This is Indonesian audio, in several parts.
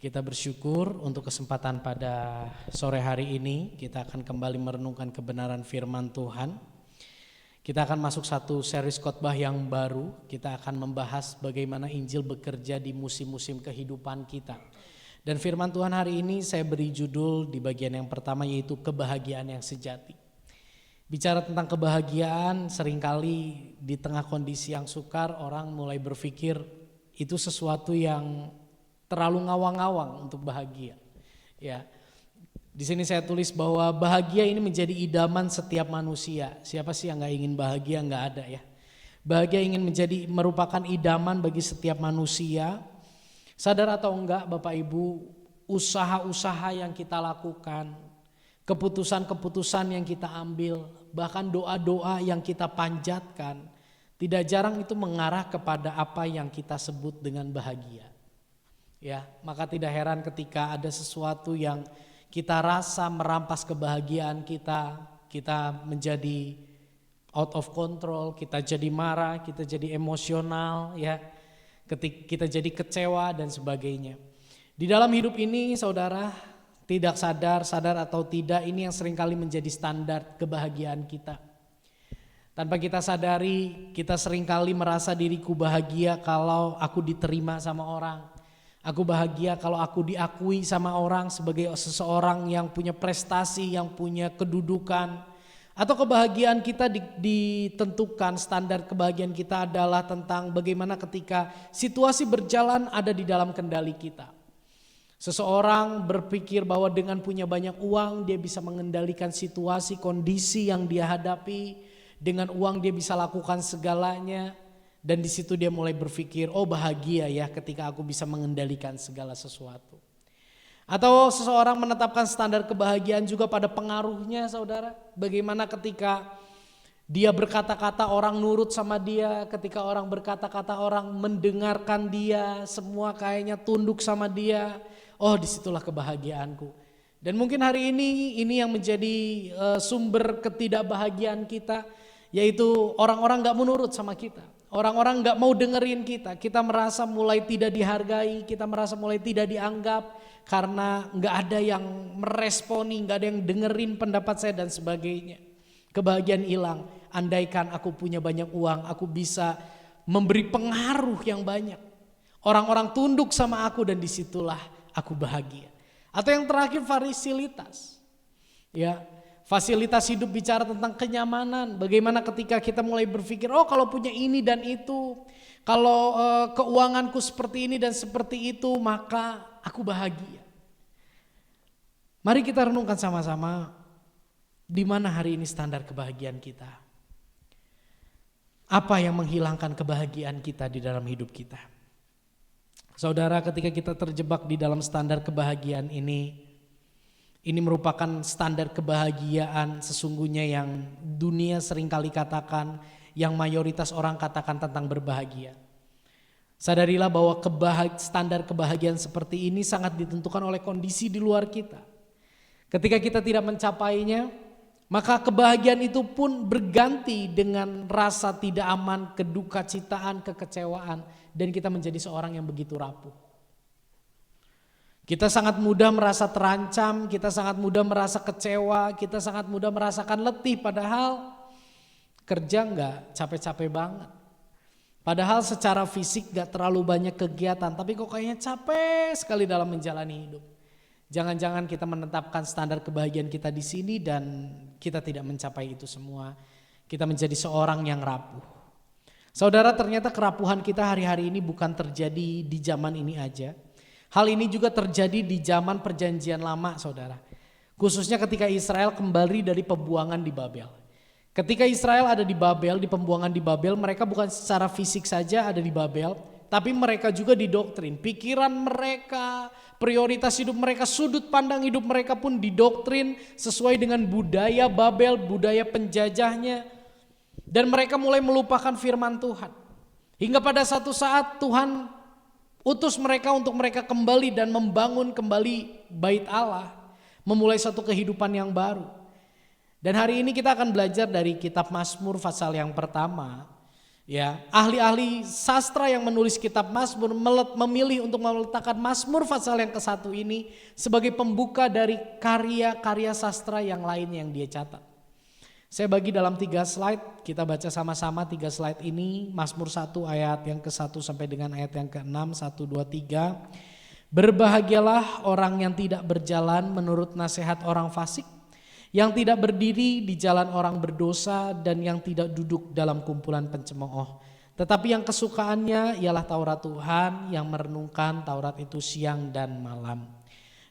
Kita bersyukur untuk kesempatan pada sore hari ini. Kita akan kembali merenungkan kebenaran firman Tuhan. Kita akan masuk satu series khotbah yang baru. Kita akan membahas bagaimana Injil bekerja di musim-musim kehidupan kita. Dan firman Tuhan hari ini saya beri judul di bagian yang pertama, yaitu kebahagiaan yang sejati. Bicara tentang kebahagiaan, seringkali di tengah kondisi yang sukar orang mulai berpikir itu sesuatu yang terlalu ngawang-ngawang untuk bahagia. Ya, di sini saya tulis bahwa bahagia ini menjadi idaman setiap manusia. Siapa sih yang nggak ingin bahagia? Nggak ada ya. Bahagia ingin merupakan idaman bagi setiap manusia. Sadar atau enggak, Bapak Ibu, usaha-usaha yang kita lakukan, keputusan-keputusan yang kita ambil, bahkan doa-doa yang kita panjatkan, tidak jarang itu mengarah kepada apa yang kita sebut dengan bahagia. Ya, maka tidak heran ketika ada sesuatu yang kita rasa merampas kebahagiaan kita menjadi out of control, kita jadi marah, kita jadi emosional, ya, kita jadi kecewa dan sebagainya. Di dalam hidup ini, saudara, tidak sadar atau tidak, ini yang seringkali menjadi standar kebahagiaan kita. Tanpa kita sadari, kita seringkali merasa diriku bahagia kalau aku diterima sama orang. Aku bahagia kalau aku diakui sama orang sebagai seseorang yang punya prestasi, yang punya kedudukan. Atau kebahagiaan kita ditentukan, standar kebahagiaan kita adalah tentang bagaimana ketika situasi berjalan ada di dalam kendali kita. Seseorang berpikir bahwa dengan punya banyak uang dia bisa mengendalikan situasi, kondisi yang dia hadapi. Dengan uang dia bisa lakukan segalanya. Dan di situ dia mulai berpikir, oh bahagia ya ketika aku bisa mengendalikan segala sesuatu. Atau seseorang menetapkan standar kebahagiaan juga pada pengaruhnya, saudara. Bagaimana ketika dia berkata-kata orang nurut sama dia, ketika orang berkata-kata orang mendengarkan dia, semua kayaknya tunduk sama dia. Oh, disitulah kebahagiaanku. Dan mungkin hari ini yang menjadi sumber ketidakbahagiaan kita, yaitu orang-orang gak menurut sama kita. Orang-orang gak mau dengerin kita merasa mulai tidak dihargai, kita merasa mulai tidak dianggap karena gak ada yang meresponi, gak ada yang dengerin pendapat saya dan sebagainya. Kebahagiaan hilang, andaikan aku punya banyak uang, aku bisa memberi pengaruh yang banyak. Orang-orang tunduk sama aku dan disitulah aku bahagia. Atau yang terakhir, fasilitas. Ya, fasilitas hidup bicara tentang kenyamanan. Bagaimana ketika kita mulai berpikir, oh kalau punya ini dan itu, kalau keuanganku seperti ini dan seperti itu, maka aku bahagia. Mari kita renungkan sama-sama, di mana hari ini standar kebahagiaan kita? Apa yang menghilangkan kebahagiaan kita di dalam hidup kita? Saudara, ketika kita terjebak di dalam standar kebahagiaan ini merupakan standar kebahagiaan sesungguhnya yang dunia seringkali katakan, yang mayoritas orang katakan tentang berbahagia. Sadarilah bahwa standar kebahagiaan seperti ini sangat ditentukan oleh kondisi di luar kita. Ketika kita tidak mencapainya, maka kebahagiaan itu pun berganti dengan rasa tidak aman, kedukacitaan, kekecewaan, dan kita menjadi seorang yang begitu rapuh. Kita sangat mudah merasa terancam, kita sangat mudah merasa kecewa, kita sangat mudah merasakan letih, padahal kerja enggak capek-capek banget. Padahal secara fisik enggak terlalu banyak kegiatan, tapi kok kayaknya capek sekali dalam menjalani hidup. Jangan-jangan kita menetapkan standar kebahagiaan kita di sini dan kita tidak mencapai itu semua. Kita menjadi seorang yang rapuh. Saudara, ternyata kerapuhan kita hari-hari ini bukan terjadi di zaman ini aja. Hal ini juga terjadi di zaman perjanjian lama, saudara. Khususnya ketika Israel kembali dari pembuangan di Babel. Ketika Israel ada di Babel, di pembuangan di Babel, mereka bukan secara fisik saja ada di Babel, tapi mereka juga didoktrin. Pikiran mereka, prioritas hidup mereka, sudut pandang hidup mereka pun didoktrin sesuai dengan budaya Babel, budaya penjajahnya. Dan mereka mulai melupakan firman Tuhan. Hingga pada satu saat Tuhan utus mereka untuk mereka kembali dan membangun kembali bait Allah. Memulai satu kehidupan yang baru. Dan hari ini kita akan belajar dari kitab Mazmur pasal yang pertama. Ya, ahli-ahli sastra yang menulis kitab Mazmur memilih untuk meletakkan Mazmur pasal yang ke-1 ini sebagai pembuka dari karya-karya sastra yang lain yang dia catat. Saya bagi dalam 3 slide, kita baca sama-sama 3 slide ini. Mazmur 1 ayat yang ke-1 sampai dengan ayat yang ke-6, 1, 2, 3. Berbahagialah orang yang tidak berjalan menurut nasihat orang fasik, yang tidak berdiri di jalan orang berdosa, dan yang tidak duduk dalam kumpulan pencemooh. Tetapi yang kesukaannya ialah Taurat Tuhan, yang merenungkan Taurat itu siang dan malam.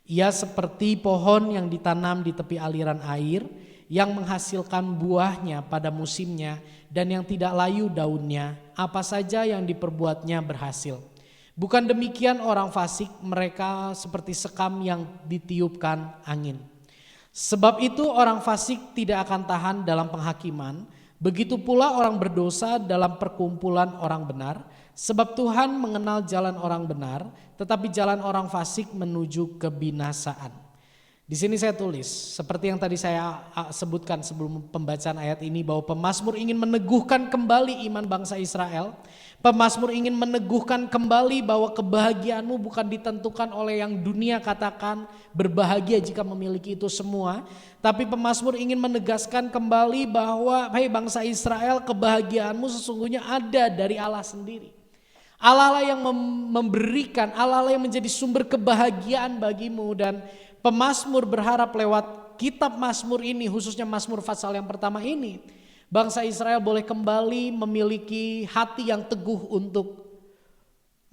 Ia seperti pohon yang ditanam di tepi aliran air, yang menghasilkan buahnya pada musimnya, dan yang tidak layu daunnya, apa saja yang diperbuatnya berhasil. Bukan demikian orang fasik, mereka seperti sekam yang ditiupkan angin. Sebab itu orang fasik tidak akan tahan dalam penghakiman, begitu pula orang berdosa dalam perkumpulan orang benar. Sebab Tuhan mengenal jalan orang benar, tetapi jalan orang fasik menuju kebinasaan. Di sini saya tulis, seperti yang tadi saya sebutkan sebelum pembacaan ayat ini, bahwa pemazmur ingin meneguhkan kembali iman bangsa Israel. Pemazmur ingin meneguhkan kembali bahwa kebahagiaanmu bukan ditentukan oleh yang dunia katakan berbahagia jika memiliki itu semua. Tapi pemazmur ingin menegaskan kembali bahwa hai bangsa Israel, kebahagiaanmu sesungguhnya ada dari Allah sendiri. Allah yang memberikan, Allah yang menjadi sumber kebahagiaan bagimu. Dan pemazmur berharap lewat kitab Mazmur ini, khususnya Mazmur pasal yang pertama ini, bangsa Israel boleh kembali memiliki hati yang teguh untuk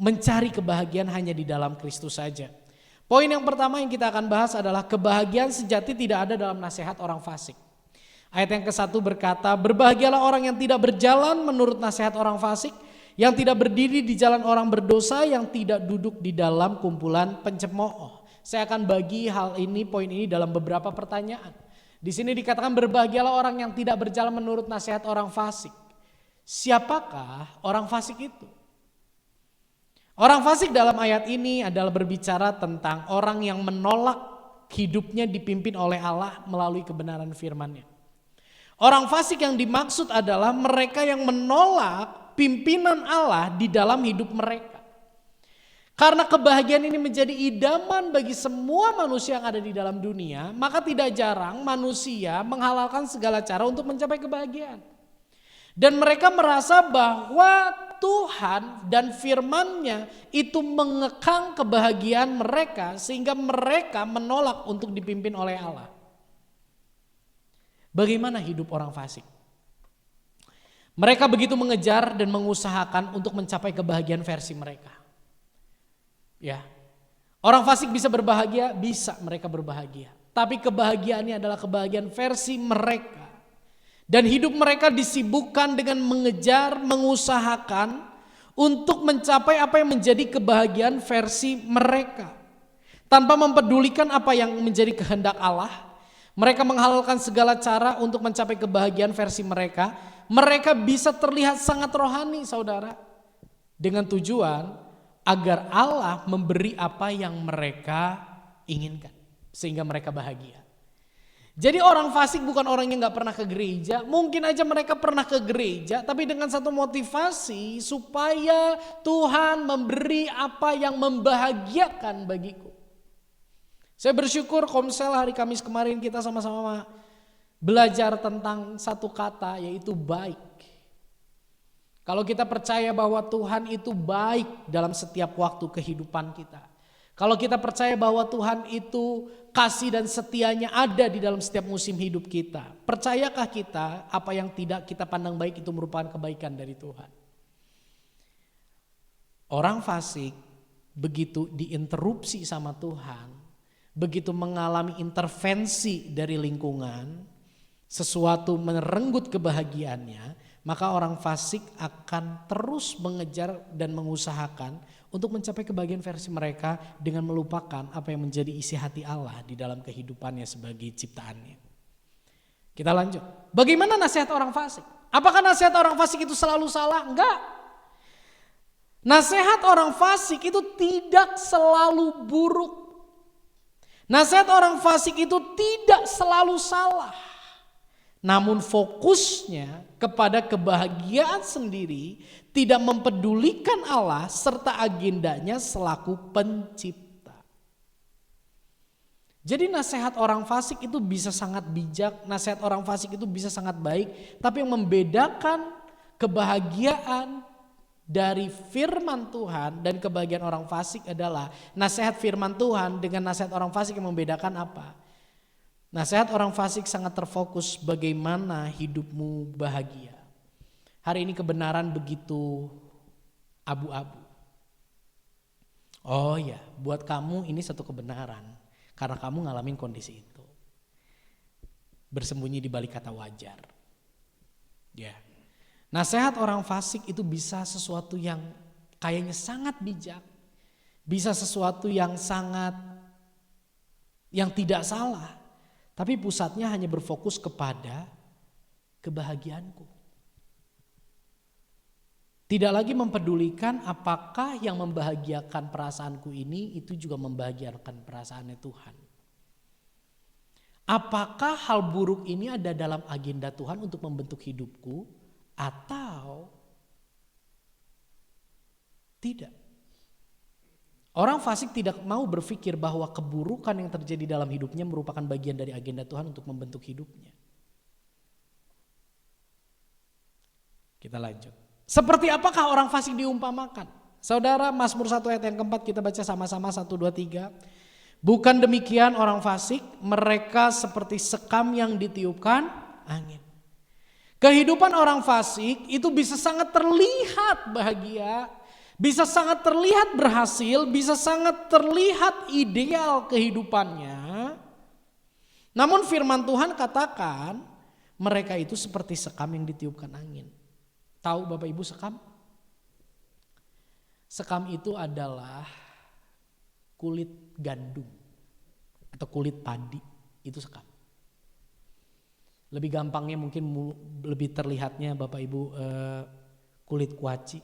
mencari kebahagiaan hanya di dalam Kristus saja. Poin yang pertama yang kita akan bahas adalah kebahagiaan sejati tidak ada dalam nasihat orang fasik. Ayat yang ke-1 berkata, berbahagialah orang yang tidak berjalan menurut nasihat orang fasik, yang tidak berdiri di jalan orang berdosa, yang tidak duduk di dalam kumpulan pencemooh. Saya akan bagi hal ini, poin ini dalam beberapa pertanyaan. Di sini dikatakan berbahagialah orang yang tidak berjalan menurut nasihat orang fasik. Siapakah orang fasik itu? Orang fasik dalam ayat ini adalah berbicara tentang orang yang menolak hidupnya dipimpin oleh Allah melalui kebenaran firman-Nya. Orang fasik yang dimaksud adalah mereka yang menolak pimpinan Allah di dalam hidup mereka. Karena kebahagiaan ini menjadi idaman bagi semua manusia yang ada di dalam dunia, maka tidak jarang manusia menghalalkan segala cara untuk mencapai kebahagiaan. Dan mereka merasa bahwa Tuhan dan firman-Nya itu mengekang kebahagiaan mereka sehingga mereka menolak untuk dipimpin oleh Allah. Bagaimana hidup orang fasik? Mereka begitu mengejar dan mengusahakan untuk mencapai kebahagiaan versi mereka. Ya, orang fasik bisa berbahagia, bisa mereka berbahagia. Tapi kebahagiaannya adalah kebahagiaan versi mereka. Dan hidup mereka disibukkan dengan mengejar, mengusahakan untuk mencapai apa yang menjadi kebahagiaan versi mereka. Tanpa mempedulikan apa yang menjadi kehendak Allah, mereka menghalalkan segala cara untuk mencapai kebahagiaan versi mereka. Mereka bisa terlihat sangat rohani, saudara, dengan tujuan agar Allah memberi apa yang mereka inginkan sehingga mereka bahagia. Jadi orang fasik bukan orang yang gak pernah ke gereja. Mungkin aja mereka pernah ke gereja, tapi dengan satu motivasi supaya Tuhan memberi apa yang membahagiakan bagiku. Saya bersyukur Komsel hari Kamis kemarin kita sama-sama belajar tentang satu kata, yaitu baik. Kalau kita percaya bahwa Tuhan itu baik dalam setiap waktu kehidupan kita. Kalau kita percaya bahwa Tuhan itu kasih dan setianya ada di dalam setiap musim hidup kita. Percayakah kita apa yang tidak kita pandang baik itu merupakan kebaikan dari Tuhan? Orang fasik begitu diinterupsi sama Tuhan, begitu mengalami intervensi dari lingkungan, sesuatu merenggut kebahagiaannya, maka orang fasik akan terus mengejar dan mengusahakan untuk mencapai kebahagiaan versi mereka dengan melupakan apa yang menjadi isi hati Allah di dalam kehidupannya sebagai ciptaannya. Kita lanjut. Bagaimana nasihat orang fasik? Apakah nasihat orang fasik itu selalu salah? Enggak. Nasihat orang fasik itu tidak selalu buruk. Nasihat orang fasik itu tidak selalu salah. namun fokusnya kepada kebahagiaan sendiri, tidak mempedulikan Allah serta agendanya selaku pencipta. Jadi nasihat orang fasik itu bisa sangat bijak, nasihat orang fasik itu bisa sangat baik, tapi yang membedakan kebahagiaan dari firman Tuhan dan kebahagiaan orang fasik adalah nasihat firman Tuhan dengan nasihat orang fasik yang membedakan apa? Nasihat orang fasik sangat terfokus bagaimana hidupmu bahagia. Hari ini kebenaran begitu abu-abu. Oh ya, buat kamu ini satu kebenaran karena kamu ngalamin kondisi itu. Bersembunyi di balik kata wajar. Ya. Nasihat orang fasik itu bisa sesuatu yang kayaknya sangat bijak. Bisa sesuatu yang tidak salah. Tapi pusatnya hanya berfokus kepada kebahagiaanku. Tidak lagi mempedulikan apakah yang membahagiakan perasaanku ini itu juga membahagiakan perasaannya Tuhan. Apakah hal buruk ini ada dalam agenda Tuhan untuk membentuk hidupku atau tidak? Orang fasik tidak mau berpikir bahwa keburukan yang terjadi dalam hidupnya merupakan bagian dari agenda Tuhan untuk membentuk hidupnya. Kita lanjut. Seperti apakah orang fasik diumpamakan? Saudara, Mazmur 1 ayat yang keempat kita baca sama-sama 1, 2, 3. Bukan demikian orang fasik, mereka seperti sekam yang ditiupkan angin. Kehidupan orang fasik itu bisa sangat terlihat bahagia, bisa sangat terlihat berhasil, bisa sangat terlihat ideal kehidupannya. Namun firman Tuhan katakan mereka itu seperti sekam yang ditiupkan angin. Tahu Bapak Ibu sekam? Sekam itu adalah kulit gandum atau kulit padi, itu sekam. Lebih gampangnya mungkin lebih terlihatnya Bapak Ibu kulit kuaci.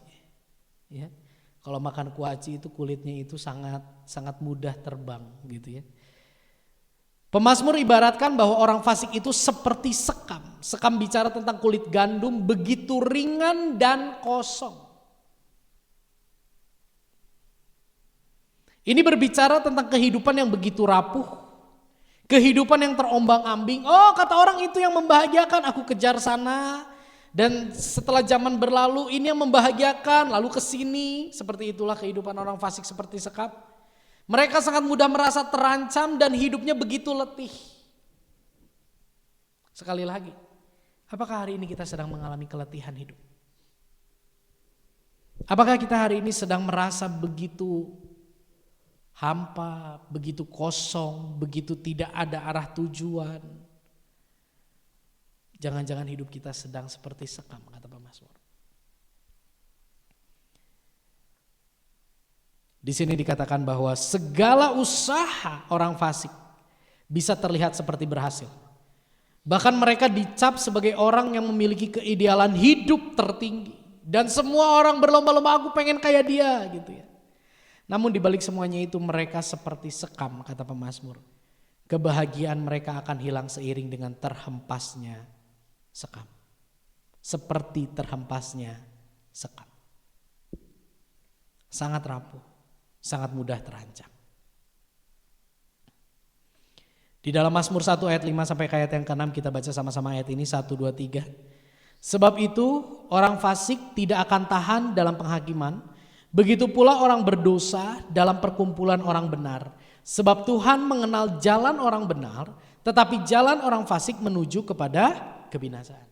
Ya. Kalau makan kuaci itu kulitnya itu sangat mudah terbang gitu ya. Pemazmur ibaratkan bahwa orang fasik itu seperti sekam. Sekam bicara tentang kulit gandum begitu ringan dan kosong. Ini berbicara tentang kehidupan yang begitu rapuh. Kehidupan yang terombang-ambing. Oh, kata orang itu yang membahagiakan, aku kejar sana. Dan setelah zaman berlalu ini yang membahagiakan, lalu ke sini. Seperti itulah kehidupan orang fasik seperti sekam. Mereka sangat mudah merasa terancam dan hidupnya begitu letih. Sekali lagi, apakah hari ini kita sedang mengalami keletihan hidup? Apakah kita hari ini sedang merasa begitu hampa, begitu kosong, begitu tidak ada arah tujuan? Jangan-jangan hidup kita sedang seperti sekam, kata pemazmur. Di sini dikatakan bahwa segala usaha orang fasik bisa terlihat seperti berhasil. Bahkan mereka dicap sebagai orang yang memiliki keidealan hidup tertinggi. Dan semua orang berlomba-lomba, aku pengen kayak dia gitu ya. Namun dibalik semuanya itu mereka seperti sekam, kata pemazmur. Kebahagiaan mereka akan hilang seiring dengan terhempasnya sekam. Seperti terhempasnya sekam. Sangat rapuh. Sangat mudah terancam. Di dalam Mazmur 1 ayat 5 sampai ayat yang ke-6 kita baca sama-sama ayat ini 1, 2, 3. Sebab itu orang fasik tidak akan tahan dalam penghakiman, begitu pula orang berdosa dalam perkumpulan orang benar. Sebab Tuhan mengenal jalan orang benar, tetapi jalan orang fasik menuju kepada kebinasaan.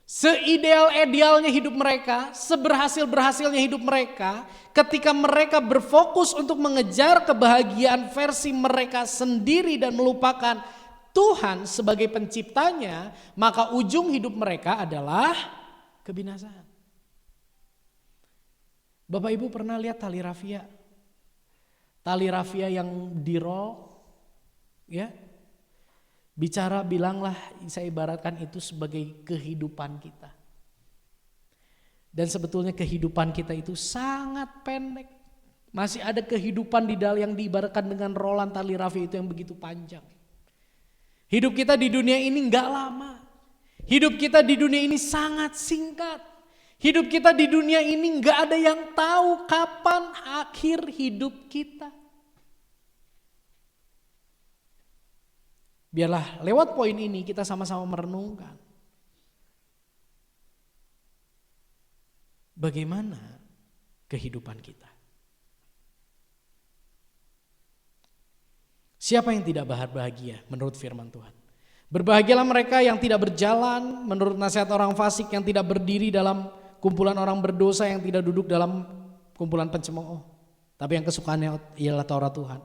Seideal-idealnya hidup mereka, seberhasil-berhasilnya hidup mereka, ketika mereka berfokus untuk mengejar kebahagiaan versi mereka sendiri dan melupakan Tuhan sebagai penciptanya, maka ujung hidup mereka adalah kebinasaan. Bapak Ibu pernah lihat tali rafia? Tali rafia yang dirol, ya? Bilanglah, saya ibaratkan itu sebagai kehidupan kita. Dan sebetulnya kehidupan kita itu sangat pendek. Masih ada kehidupan di dalam yang diibaratkan dengan rolan tali rafia itu yang begitu panjang. Hidup kita di dunia ini nggak lama. Hidup kita di dunia ini sangat singkat. Hidup kita di dunia ini nggak ada yang tahu kapan akhir hidup kita. Biarlah lewat poin ini kita sama-sama merenungkan. Bagaimana kehidupan kita? Siapa yang tidak bahagia menurut firman Tuhan? Berbahagialah mereka yang tidak berjalan menurut nasihat orang fasik, yang tidak berdiri dalam kumpulan orang berdosa, yang tidak duduk dalam kumpulan pencemooh, tapi yang kesukaannya ialah Taurat Tuhan.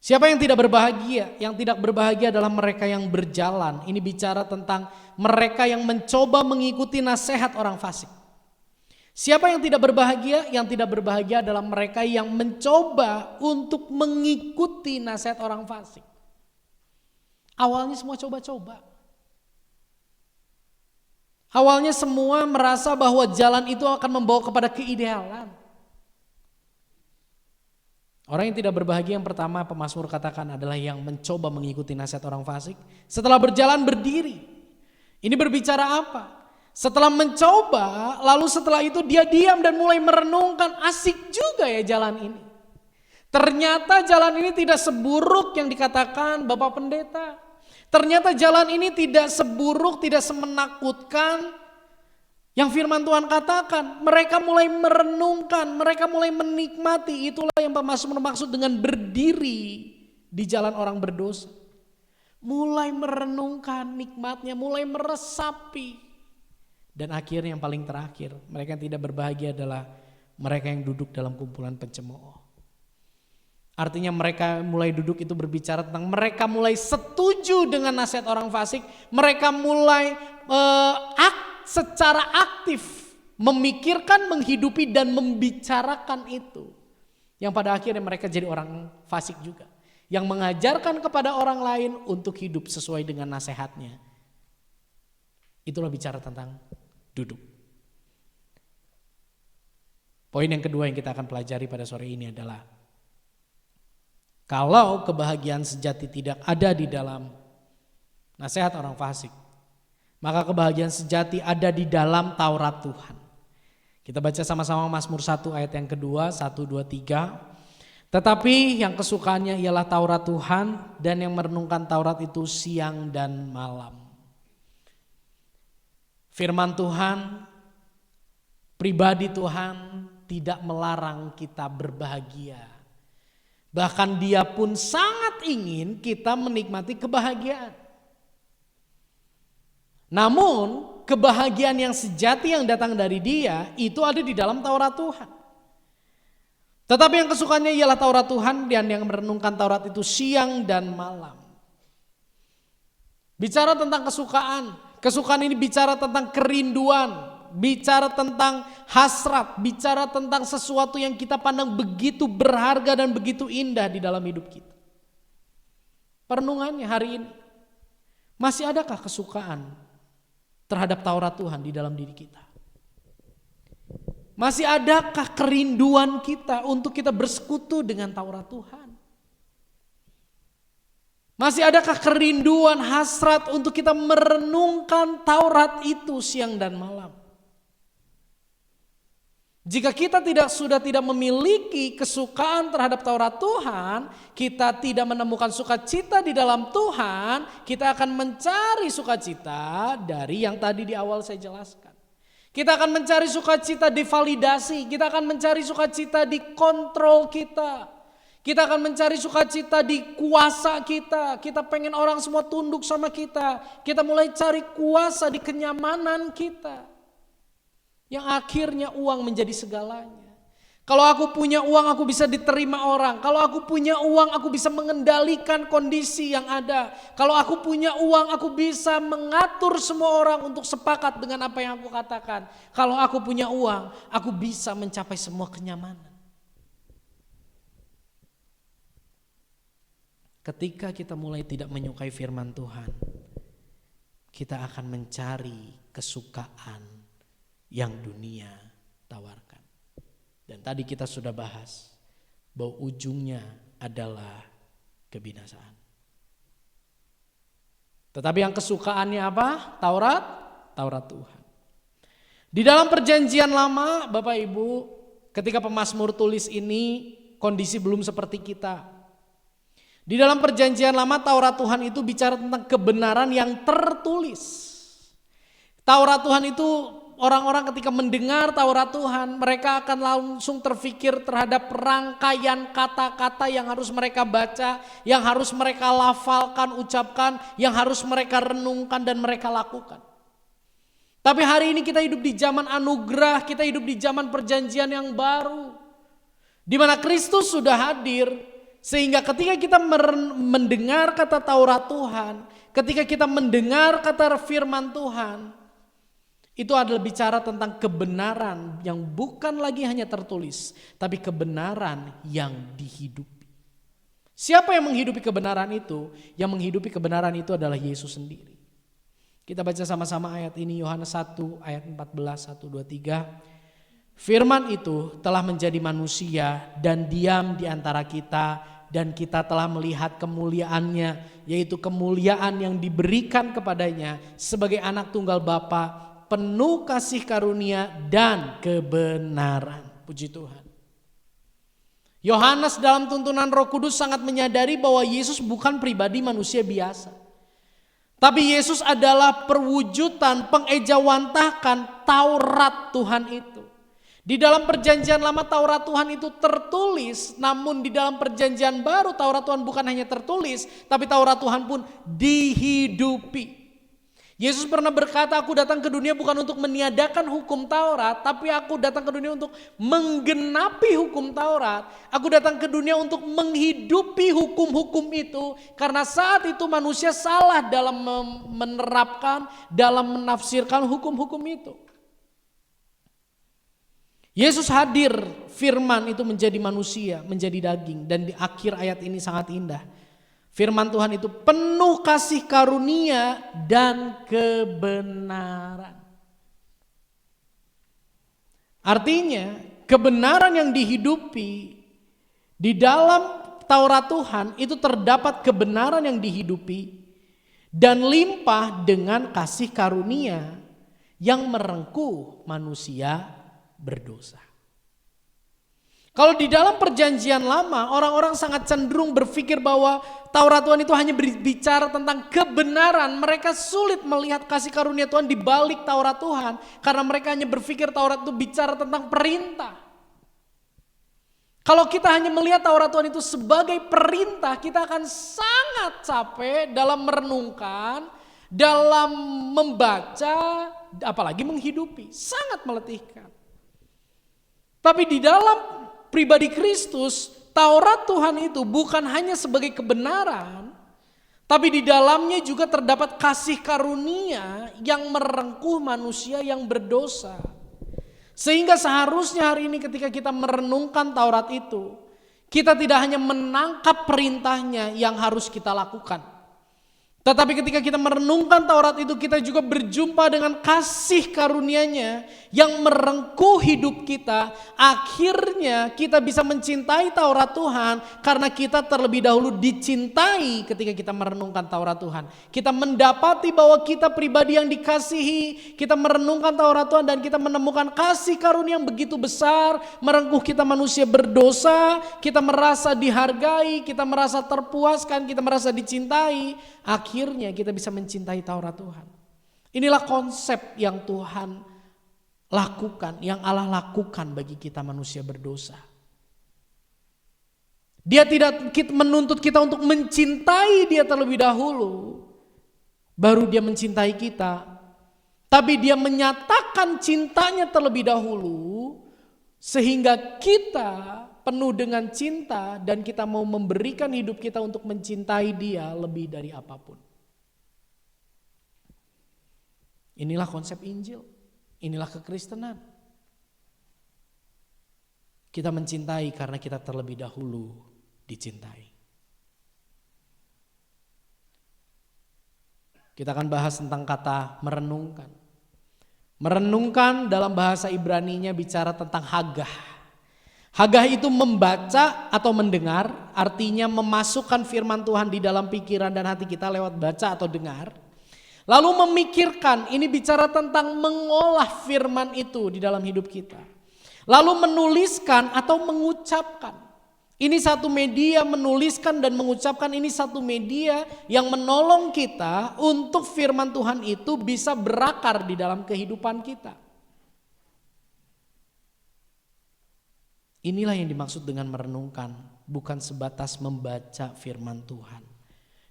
Siapa yang tidak berbahagia? Yang tidak berbahagia adalah mereka yang berjalan. Ini bicara tentang mereka yang mencoba mengikuti nasihat orang fasik. Siapa yang tidak berbahagia? Yang tidak berbahagia adalah mereka yang mencoba untuk mengikuti nasihat orang fasik. Awalnya semua coba-coba. Awalnya semua merasa bahwa jalan itu akan membawa kepada keidealan. Orang yang tidak berbahagia yang pertama pemazmur katakan adalah yang mencoba mengikuti nasihat orang fasik. Setelah berjalan berdiri. Ini berbicara apa? Setelah mencoba, lalu setelah itu dia diam dan mulai merenungkan, asik juga ya jalan ini. Ternyata jalan ini tidak seburuk yang dikatakan Bapak Pendeta. Ternyata jalan ini tidak seburuk, tidak semenakutkan yang firman Tuhan katakan. Mereka mulai merenungkan, mereka mulai menikmati. Itulah yang pemazmur maksud dengan berdiri di jalan orang berdosa. Mulai merenungkan nikmatnya, mulai meresapi. Dan akhirnya yang paling terakhir, mereka yang tidak berbahagia adalah mereka yang duduk dalam kumpulan pencemooh. Artinya mereka mulai duduk itu berbicara tentang mereka mulai setuju dengan nasihat orang fasik. Mereka mulai secara aktif memikirkan, menghidupi dan membicarakan itu. Yang pada akhirnya mereka jadi orang fasik juga. Yang mengajarkan kepada orang lain untuk hidup sesuai dengan nasihatnya. Itulah bicara tentang duduk. Poin yang kedua yang kita akan pelajari pada sore ini adalah kalau kebahagiaan sejati tidak ada di dalam nasihat orang fasik, maka kebahagiaan sejati ada di dalam Taurat Tuhan. Kita baca sama-sama Mazmur 1 ayat yang kedua, 1, 2, 3. Tetapi yang kesukaannya ialah Taurat Tuhan, dan yang merenungkan Taurat itu siang dan malam. Firman Tuhan, pribadi Tuhan tidak melarang kita berbahagia. Bahkan dia pun sangat ingin kita menikmati kebahagiaan. Namun kebahagiaan yang sejati yang datang dari dia itu ada di dalam Taurat Tuhan. Tetapi yang kesukaannya ialah Taurat Tuhan, dan yang merenungkan Taurat itu siang dan malam. Bicara tentang kesukaan. Kesukaan ini bicara tentang kerinduan. Bicara tentang hasrat, bicara tentang sesuatu yang kita pandang begitu berharga dan begitu indah di dalam hidup kita. Perenungannya hari ini, masih adakah kesukaan terhadap Taurat Tuhan di dalam diri kita? Masih adakah kerinduan kita untuk kita bersekutu dengan Taurat Tuhan? Masih adakah kerinduan, hasrat untuk kita merenungkan Taurat itu siang dan malam? Jika kita sudah tidak memiliki kesukaan terhadap Taurat Tuhan, kita tidak menemukan sukacita di dalam Tuhan, kita akan mencari sukacita dari yang tadi di awal saya jelaskan. Kita akan mencari sukacita di validasi, kita akan mencari sukacita di kontrol kita. Kita akan mencari sukacita di kuasa kita. Kita pengen orang semua tunduk sama kita. Kita mulai cari kuasa di kenyamanan kita. Yang akhirnya uang menjadi segalanya. Kalau aku punya uang aku bisa diterima orang. Kalau aku punya uang aku bisa mengendalikan kondisi yang ada. Kalau aku punya uang aku bisa mengatur semua orang untuk sepakat dengan apa yang aku katakan. Kalau aku punya uang aku bisa mencapai semua kenyamanan. Ketika kita mulai tidak menyukai firman Tuhan, kita akan mencari kesukaan yang dunia tawarkan. Dan tadi kita sudah bahas bahwa ujungnya adalah kebinasaan. Tetapi yang kesukaannya apa? Taurat Tuhan. Di dalam perjanjian lama, Bapak Ibu, ketika pemazmur tulis ini, kondisi belum seperti kita. Di dalam perjanjian lama, Taurat Tuhan itu bicara tentang kebenaran yang tertulis. Taurat Tuhan itu, orang-orang ketika mendengar Taurat Tuhan, mereka akan langsung terfikir terhadap rangkaian kata-kata yang harus mereka baca, yang harus mereka lafalkan, ucapkan, yang harus mereka renungkan dan mereka lakukan. Tapi hari ini kita hidup di zaman anugerah, kita hidup di zaman perjanjian yang baru. Di mana Kristus sudah hadir, sehingga ketika kita mendengar kata Taurat Tuhan, ketika kita mendengar kata firman Tuhan, itu adalah bicara tentang kebenaran yang bukan lagi hanya tertulis, tapi kebenaran yang dihidupi. Siapa yang menghidupi kebenaran itu? Yang menghidupi kebenaran itu adalah Yesus sendiri. Kita baca sama-sama ayat ini, Yohanes 1 ayat 14, 1, 2, 3. Firman itu telah menjadi manusia dan diam di antara kita, dan kita telah melihat kemuliaannya, yaitu kemuliaan yang diberikan kepadanya sebagai anak tunggal Bapa, penuh kasih karunia dan kebenaran. Puji Tuhan. Yohanes dalam tuntunan Roh Kudus sangat menyadari bahwa Yesus bukan pribadi manusia biasa. Tapi Yesus adalah perwujudan, pengejawantahan Taurat Tuhan itu. Di dalam perjanjian lama Taurat Tuhan itu tertulis, namun di dalam perjanjian baru Taurat Tuhan bukan hanya tertulis, tapi Taurat Tuhan pun dihidupi. Yesus pernah berkata, aku datang ke dunia bukan untuk meniadakan hukum Taurat, tapi aku datang ke dunia untuk menggenapi hukum Taurat. Aku datang ke dunia untuk menghidupi hukum-hukum itu, karena saat itu manusia salah dalam menerapkan, dalam menafsirkan hukum-hukum itu. Yesus hadir, firman itu menjadi manusia, menjadi daging, dan di akhir ayat ini sangat indah. Firman Tuhan itu penuh kasih karunia dan kebenaran. Artinya kebenaran yang dihidupi di dalam Taurat Tuhan itu terdapat kebenaran yang dihidupi dan limpah dengan kasih karunia yang merengkuh manusia berdosa. Kalau di dalam perjanjian lama orang-orang sangat cenderung berpikir bahwa Taurat Tuhan itu hanya berbicara tentang kebenaran. Mereka sulit melihat kasih karunia Tuhan di balik Taurat Tuhan, karena mereka hanya berpikir Taurat itu bicara tentang perintah. Kalau kita hanya melihat Taurat Tuhan itu sebagai perintah, kita akan sangat capek dalam merenungkan, dalam membaca, apalagi menghidupi. Sangat meletihkan. Tapi di dalam pribadi Kristus, Taurat Tuhan itu bukan hanya sebagai kebenaran, tapi di dalamnya juga terdapat kasih karunia yang merengkuh manusia yang berdosa. Sehingga seharusnya hari ini ketika kita merenungkan Taurat itu, kita tidak hanya menangkap perintahnya yang harus kita lakukan. Tetapi ketika kita merenungkan Taurat itu, kita juga berjumpa dengan kasih karunia-Nya yang merengkuh hidup kita. Akhirnya kita bisa mencintai Taurat Tuhan karena kita terlebih dahulu dicintai ketika kita merenungkan Taurat Tuhan. Kita mendapati bahwa kita pribadi yang dikasihi, kita merenungkan Taurat Tuhan dan kita menemukan kasih karunia yang begitu besar, merengkuh kita manusia berdosa, kita merasa dihargai, kita merasa terpuaskan, kita merasa dicintai. Akhirnya kita bisa mencintai Taurat Tuhan. Inilah konsep yang Tuhan lakukan, yang Allah lakukan bagi kita manusia berdosa. Dia tidak menuntut kita untuk mencintai Dia terlebih dahulu, baru Dia mencintai kita. Tapi Dia menyatakan cintanya terlebih dahulu, sehingga kita penuh dengan cinta dan kita mau memberikan hidup kita untuk mencintai Dia lebih dari apapun. Inilah konsep Injil, inilah kekristenan. Kita mencintai karena kita terlebih dahulu dicintai. Kita akan bahas tentang kata merenungkan. Merenungkan dalam bahasa Ibraninya bicara tentang hagah. Hagah itu membaca atau mendengar, artinya memasukkan firman Tuhan di dalam pikiran dan hati kita lewat baca atau dengar. Lalu memikirkan, ini bicara tentang mengolah firman itu di dalam hidup kita. Lalu menuliskan atau mengucapkan. Ini satu media menuliskan dan mengucapkan, ini satu media yang menolong kita untuk firman Tuhan itu bisa berakar di dalam kehidupan kita. Inilah yang dimaksud dengan merenungkan, bukan sebatas membaca firman Tuhan,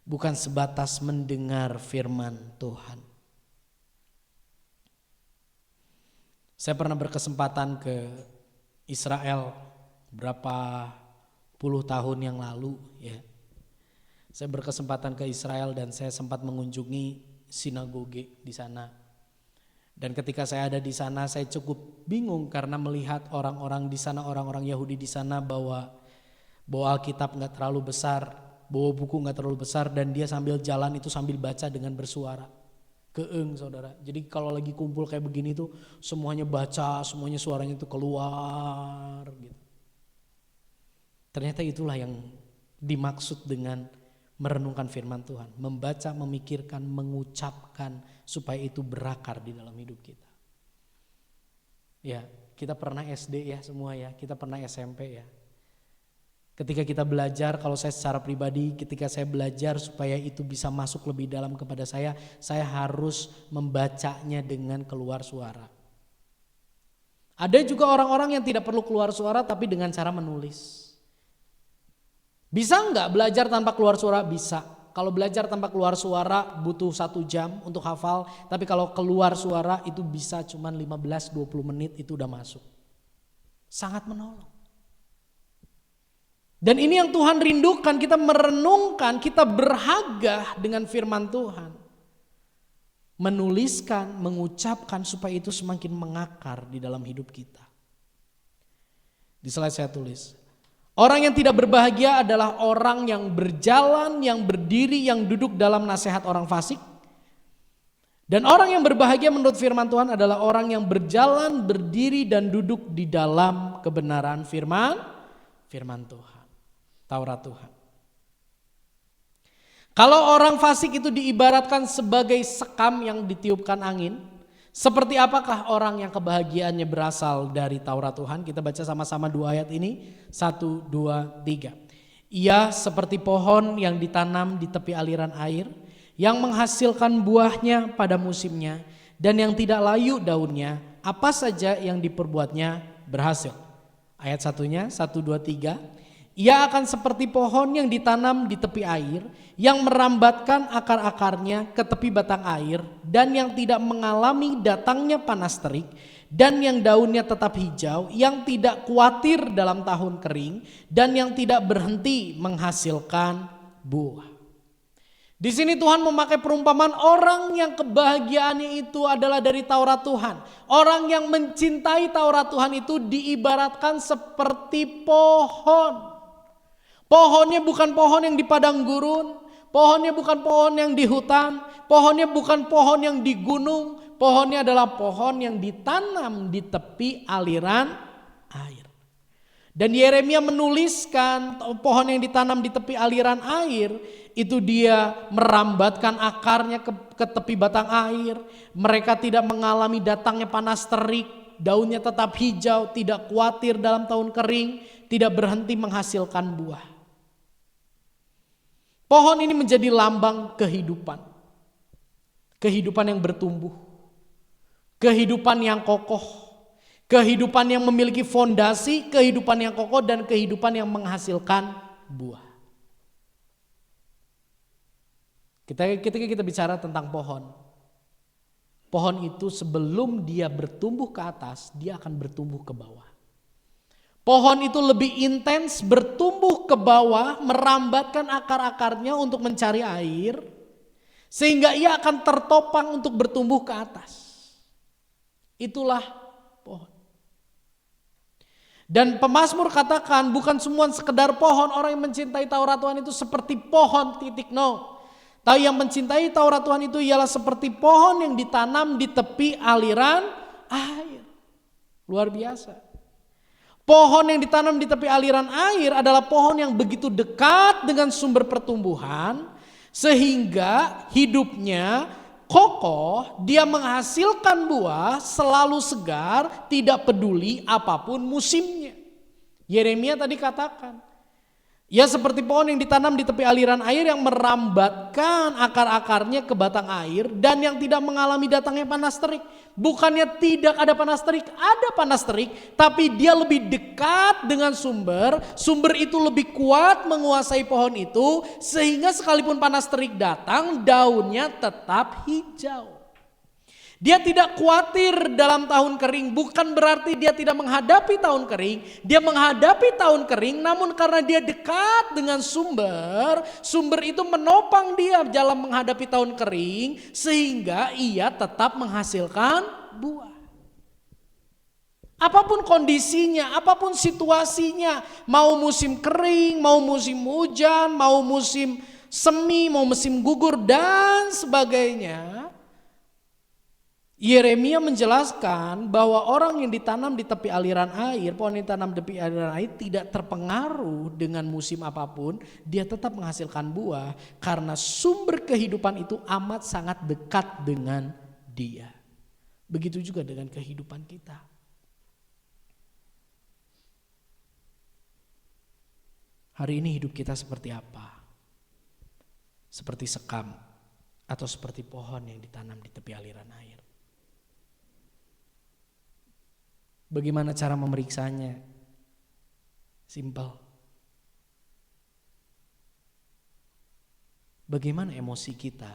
bukan sebatas mendengar firman Tuhan. Saya pernah berkesempatan ke Israel berapa puluh tahun yang lalu, ya. Saya berkesempatan ke Israel dan saya sempat mengunjungi sinagoge di sana. Dan ketika saya ada di sana, saya cukup bingung karena melihat orang-orang di sana, orang-orang Yahudi di sana bawa Alkitab nggak terlalu besar, bawa buku nggak terlalu besar, dan dia sambil jalan itu sambil baca dengan bersuara. Keeng saudara. Jadi kalau lagi kumpul kayak begini tuh semuanya baca, semuanya suaranya itu keluar gitu. Ternyata itulah yang dimaksud dengan merenungkan firman Tuhan, membaca, memikirkan, mengucapkan supaya itu berakar di dalam hidup kita. Ya, kita pernah SD ya semua ya, kita pernah SMP ya. Ketika kita belajar, kalau saya secara pribadi, ketika saya belajar supaya itu bisa masuk lebih dalam kepada saya harus membacanya dengan keluar suara. Ada juga orang-orang yang tidak perlu keluar suara tapi dengan cara menulis. Bisa enggak belajar tanpa keluar suara? Bisa. Kalau belajar tanpa keluar suara butuh 1 jam untuk hafal. Tapi kalau keluar suara itu bisa cuma 15-20 menit itu udah masuk. Sangat menolong. Dan ini yang Tuhan rindukan, kita merenungkan, kita berhagah dengan firman Tuhan. Menuliskan, mengucapkan supaya itu semakin mengakar di dalam hidup kita. Di slide saya tulis. Orang yang tidak berbahagia adalah orang yang berjalan, yang berdiri, yang duduk dalam nasihat orang fasik. Dan orang yang berbahagia menurut firman Tuhan adalah orang yang berjalan, berdiri dan duduk di dalam kebenaran firman Tuhan, Taurat Tuhan. Kalau orang fasik itu diibaratkan sebagai sekam yang ditiupkan angin, seperti apakah orang yang kebahagiaannya berasal dari Taurat Tuhan? Kita baca sama-sama 2 ayat ini. 1, 2, 3. Ia seperti pohon yang ditanam di tepi aliran air, yang menghasilkan buahnya pada musimnya, dan yang tidak layu daunnya, apa saja yang diperbuatnya berhasil. Ayat satunya, 1, 2, 3. Ia akan seperti pohon yang ditanam di tepi air, yang merambatkan akar-akarnya ke tepi batang air, dan yang tidak mengalami datangnya panas terik, dan yang daunnya tetap hijau, yang tidak khawatir dalam tahun kering, dan yang tidak berhenti menghasilkan buah. Di sini Tuhan memakai perumpamaan orang yang kebahagiaannya itu adalah dari Taurat Tuhan. Orang yang mencintai Taurat Tuhan itu diibaratkan seperti pohon. Pohonnya bukan pohon yang di padang gurun, pohonnya bukan pohon yang di hutan, pohonnya bukan pohon yang di gunung, pohonnya adalah pohon yang ditanam di tepi aliran air. Dan Yeremia menuliskan pohon yang ditanam di tepi aliran air itu dia merambatkan akarnya ke tepi batang air. Mereka tidak mengalami datangnya panas terik, daunnya tetap hijau, tidak khawatir dalam tahun kering, tidak berhenti menghasilkan buah. Pohon ini menjadi lambang kehidupan. Kehidupan yang bertumbuh. Kehidupan yang kokoh. Kehidupan yang memiliki fondasi, kehidupan yang kokoh dan kehidupan yang menghasilkan buah. Ketika kita bicara tentang pohon. Pohon itu sebelum dia bertumbuh ke atas, dia akan bertumbuh ke bawah. Pohon itu lebih intens bertumbuh ke bawah, merambatkan akar-akarnya untuk mencari air, sehingga ia akan tertopang untuk bertumbuh ke atas. Itulah pohon. Dan pemazmur katakan bukan semua sekedar pohon, orang yang mencintai Taurat Tuhan itu seperti pohon titik no. Tapi yang mencintai Taurat Tuhan itu ialah seperti pohon yang ditanam di tepi aliran air. Luar biasa. Pohon yang ditanam di tepi aliran air adalah pohon yang begitu dekat dengan sumber pertumbuhan sehingga hidupnya kokoh, dia menghasilkan buah, selalu segar, tidak peduli apapun musimnya. Yeremia tadi katakan, ia seperti pohon yang ditanam di tepi aliran air yang merambatkan akar-akarnya ke batang air dan yang tidak mengalami datangnya panas terik. Bukannya tidak ada panas terik, ada panas terik, tapi dia lebih dekat dengan sumber. Sumber itu lebih kuat menguasai pohon itu sehingga sekalipun panas terik datang, daunnya tetap hijau. Dia tidak khawatir dalam tahun kering, bukan berarti dia tidak menghadapi tahun kering. Dia menghadapi tahun kering, namun karena dia dekat dengan sumber, sumber itu menopang dia dalam menghadapi tahun kering, sehingga ia tetap menghasilkan buah. Apapun kondisinya, apapun situasinya, mau musim kering, mau musim hujan, mau musim semi, mau musim gugur dan sebagainya. Yeremia menjelaskan bahwa orang yang ditanam di tepi aliran air, pohon yang ditanam di tepi aliran air tidak terpengaruh dengan musim apapun, dia tetap menghasilkan buah karena sumber kehidupan itu amat sangat dekat dengan dia. Begitu juga dengan kehidupan kita. Hari ini hidup kita seperti apa? Seperti sekam atau seperti pohon yang ditanam di tepi aliran air? Bagaimana cara memeriksanya? Simpel. Bagaimana emosi kita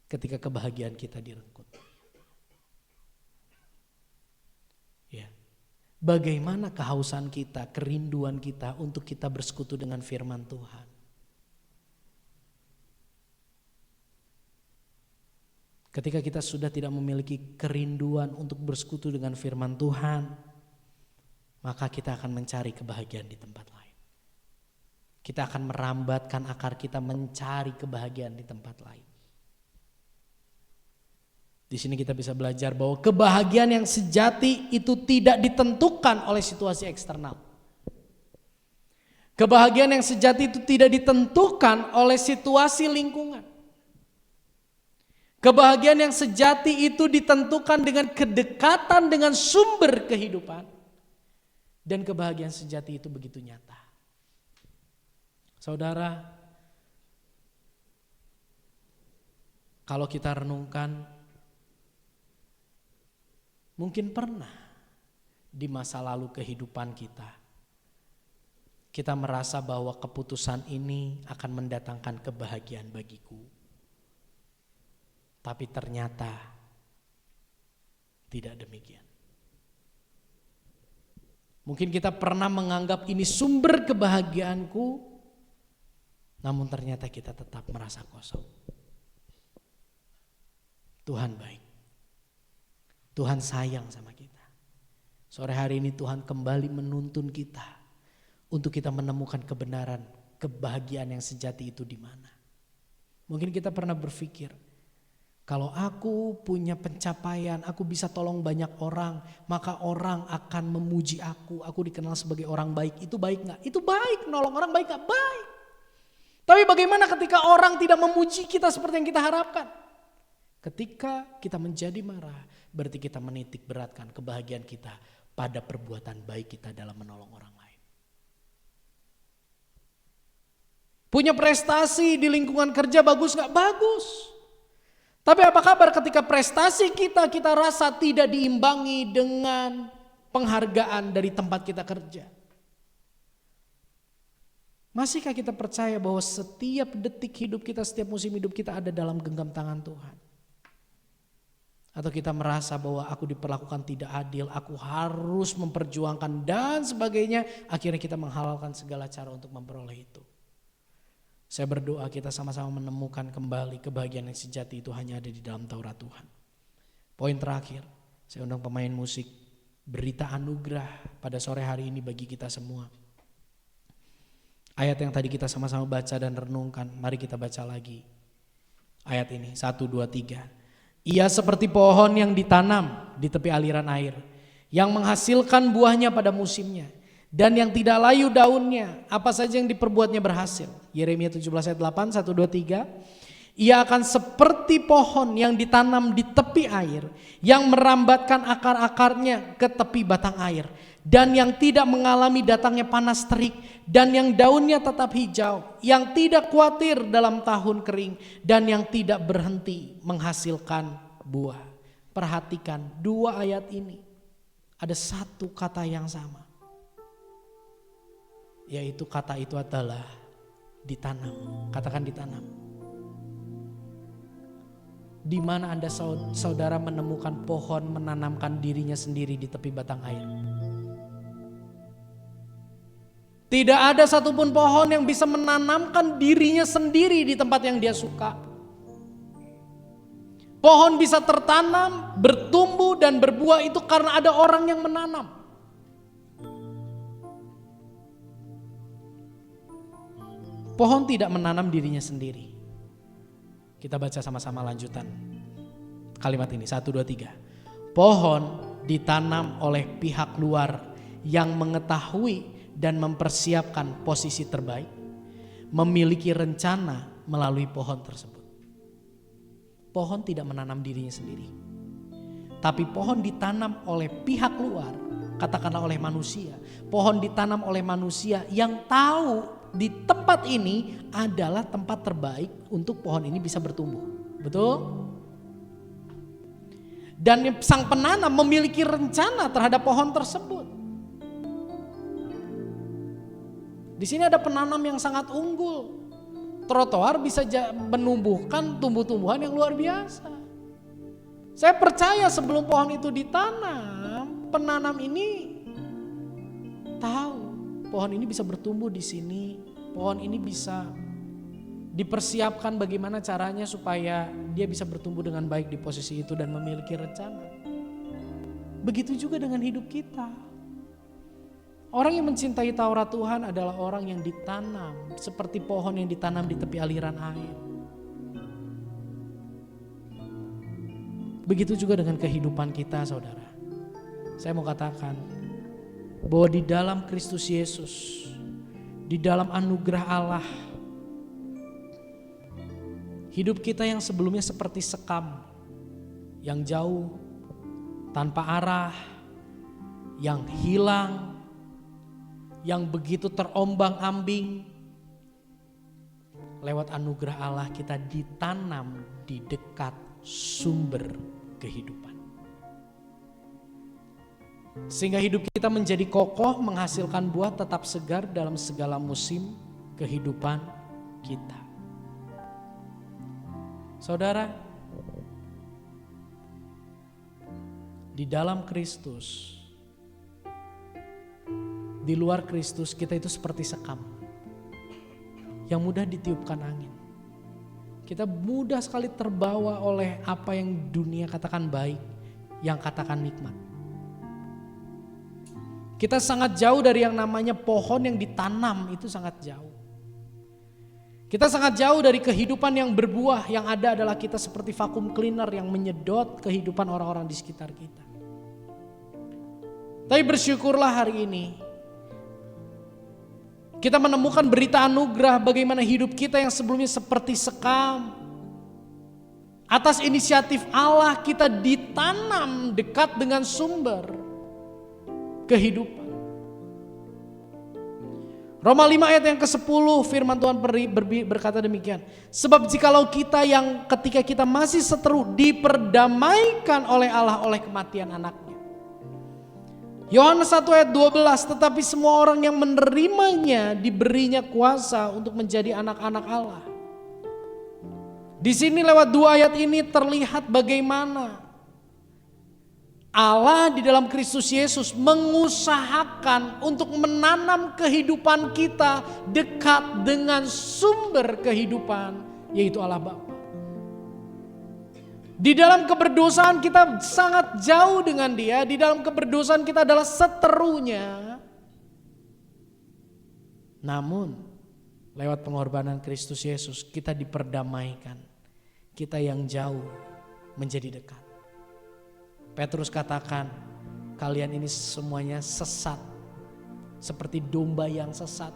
ketika kebahagiaan kita direnggut? Ya. Bagaimana kehausan kita, kerinduan kita untuk kita bersekutu dengan firman Tuhan? Ketika kita sudah tidak memiliki kerinduan untuk bersekutu dengan firman Tuhan, maka kita akan mencari kebahagiaan di tempat lain. Kita akan merambatkan akar kita mencari kebahagiaan di tempat lain. Di sini kita bisa belajar bahwa kebahagiaan yang sejati itu tidak ditentukan oleh situasi eksternal. Kebahagiaan yang sejati itu tidak ditentukan oleh situasi lingkungan. Kebahagiaan yang sejati itu ditentukan dengan kedekatan dengan sumber kehidupan. Dan kebahagiaan sejati itu begitu nyata. Saudara, kalau kita renungkan, mungkin pernah di masa lalu kehidupan kita merasa bahwa keputusan ini akan mendatangkan kebahagiaan bagiku. Tapi ternyata tidak demikian. Mungkin kita pernah menganggap ini sumber kebahagiaanku, namun ternyata kita tetap merasa kosong. Tuhan baik. Tuhan sayang sama kita. Sore hari ini Tuhan kembali menuntun kita untuk kita menemukan kebenaran, kebahagiaan yang sejati itu di mana. Mungkin kita pernah berpikir, kalau aku punya pencapaian, aku bisa tolong banyak orang, maka orang akan memuji aku dikenal sebagai orang baik. Itu baik gak? Itu baik, nolong orang baik gak? Baik. Tapi bagaimana ketika orang tidak memuji kita seperti yang kita harapkan? Ketika kita menjadi marah, berarti kita menitik beratkan kebahagiaan kita pada perbuatan baik kita dalam menolong orang lain. Punya prestasi di lingkungan kerja bagus gak? Bagus. Tapi apa kabar ketika prestasi kita rasa tidak diimbangi dengan penghargaan dari tempat kita kerja? Masihkah kita percaya bahwa setiap detik hidup kita, setiap musim hidup kita ada dalam genggam tangan Tuhan? Atau kita merasa bahwa aku diperlakukan tidak adil, aku harus memperjuangkan dan sebagainya, akhirnya kita menghalalkan segala cara untuk memperoleh itu. Saya berdoa kita sama-sama menemukan kembali kebahagiaan yang sejati itu hanya ada di dalam Taurat Tuhan. Poin terakhir, saya undang pemain musik, berita anugerah pada sore hari ini bagi kita semua. Ayat yang tadi kita sama-sama baca dan renungkan, mari kita baca lagi. Ayat ini, 1, 2, 3. Ia seperti pohon yang ditanam di tepi aliran air, yang menghasilkan buahnya pada musimnya, dan yang tidak layu daunnya, apa saja yang diperbuatnya berhasil. Yeremia 17 ayat 8, 1, 2, 3. Ia akan seperti pohon yang ditanam di tepi air, yang merambatkan akar-akarnya ke tepi batang air, dan yang tidak mengalami datangnya panas terik, dan yang daunnya tetap hijau, yang tidak khawatir dalam tahun kering, dan yang tidak berhenti menghasilkan buah. Perhatikan dua ayat ini, ada satu kata yang sama, yaitu kata itu adalah ditanam. Katakan ditanam. Di mana Anda saudara menemukan pohon menanamkan dirinya sendiri di tepi batang air? Tidak ada satupun pohon yang bisa menanamkan dirinya sendiri di tempat yang dia suka. Pohon bisa tertanam, bertumbuh dan berbuah itu karena ada orang yang menanam. Pohon tidak menanam dirinya sendiri. Kita baca sama-sama lanjutan kalimat ini, 1, 2, 3. Pohon ditanam oleh pihak luar yang mengetahui dan mempersiapkan posisi terbaik, memiliki rencana melalui pohon tersebut. Pohon tidak menanam dirinya sendiri, tapi pohon ditanam oleh pihak luar, katakanlah oleh manusia. Pohon ditanam oleh manusia yang tahu di tempat ini adalah tempat terbaik untuk pohon ini bisa bertumbuh. Betul? Dan sang penanam memiliki rencana terhadap pohon tersebut. Di sini ada penanam yang sangat unggul. Trotoar bisa menumbuhkan tumbuh-tumbuhan yang luar biasa. Saya percaya sebelum pohon itu ditanam, penanam ini tahu pohon ini bisa bertumbuh di sini, pohon ini bisa dipersiapkan bagaimana caranya supaya dia bisa bertumbuh dengan baik di posisi itu dan memiliki rencana. Begitu juga dengan hidup kita. Orang yang mencintai Taurat Tuhan adalah orang yang ditanam seperti pohon yang ditanam di tepi aliran air. Begitu juga dengan kehidupan kita, saudara. Saya mau katakan bahwa di dalam Kristus Yesus, di dalam anugerah Allah, hidup kita yang sebelumnya seperti sekam, yang jauh, tanpa arah, yang hilang, yang begitu terombang-ambing, lewat anugerah Allah kita ditanam di dekat sumber kehidupan. Sehingga hidup kita menjadi kokoh, menghasilkan buah tetap segar dalam segala musim kehidupan kita. Saudara, di dalam Kristus, di luar Kristus kita itu seperti sekam yang mudah ditiupkan angin. Kita mudah sekali terbawa oleh apa yang dunia katakan baik, yang katakan nikmat. Kita sangat jauh dari yang namanya pohon yang ditanam, itu sangat jauh. Kita sangat jauh dari kehidupan yang berbuah, yang ada adalah kita seperti vacuum cleaner yang menyedot kehidupan orang-orang di sekitar kita. Tapi bersyukurlah hari ini kita menemukan berita anugerah bagaimana hidup kita yang sebelumnya seperti sekam. Atas inisiatif Allah kita ditanam dekat dengan sumber kehidupan. Roma 5 ayat yang ke-10 firman Tuhan berkata demikian. Sebab jikalau kita yang ketika kita masih seteru diperdamaikan oleh Allah oleh kematian anaknya. Yohanes 1 ayat 12, tetapi semua orang yang menerimanya diberinya kuasa untuk menjadi anak-anak Allah. Di sini lewat 2 ayat ini terlihat bagaimana Allah di dalam Kristus Yesus mengusahakan untuk menanam kehidupan kita dekat dengan sumber kehidupan, yaitu Allah Bapa. Di dalam keberdosaan kita sangat jauh dengan Dia, di dalam keberdosaan kita adalah seterunya. Namun lewat pengorbanan Kristus Yesus kita diperdamaikan. Kita yang jauh menjadi dekat. Petrus katakan, kalian ini semuanya sesat, seperti domba yang sesat.